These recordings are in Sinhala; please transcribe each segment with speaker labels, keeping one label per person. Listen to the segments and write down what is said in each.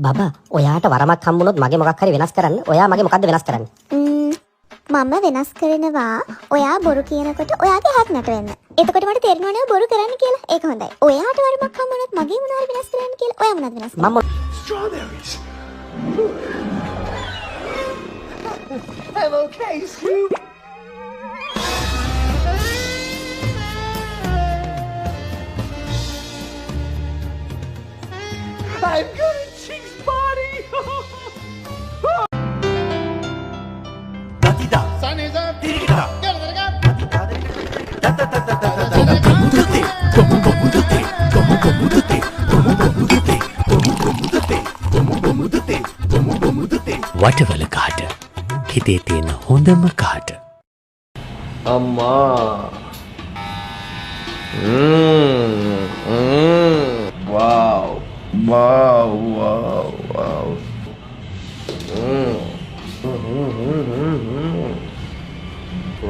Speaker 1: බබා ඔයාට වරමක් හම්බුනොත් මගේ මොකක් හරි වෙනස් කරන්න. ඔයා මගේ මොකද්ද වෙනස් කරන්නේ?
Speaker 2: මම වෙනස් කරනවා ඔයා බොරු කියනකොට ඔයාගේ හැක්නට වෙන්න. එතකොට මට තේරෙනවා බොරු කරන්න කියලා. ඒක හොඳයි. ඔයාට වරමක් හම්බුනොත් මගේ මොනවාරි වෙනස් කරන්න කියලා. ඔයා මොනවද වෙනස් කරන්නේ?
Speaker 1: මම
Speaker 3: Strawberries. I'm okay, Scoop. I'm good at Chick's body. Datida. Sun is up. Dirigida.
Speaker 4: වටවල කාට හිතේ තියෙන හොඳම කාට
Speaker 5: අම්මා wow wow wow wow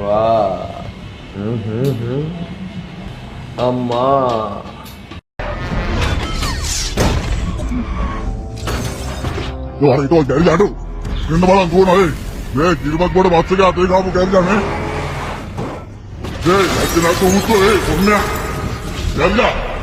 Speaker 5: wow අම්මා
Speaker 6: Tuh dari jadu. Ini malang gua nih. Kirimat gua udah masuk ya, tapi kamu kayaknya nih. Nanti aku utuh punya. Jangan.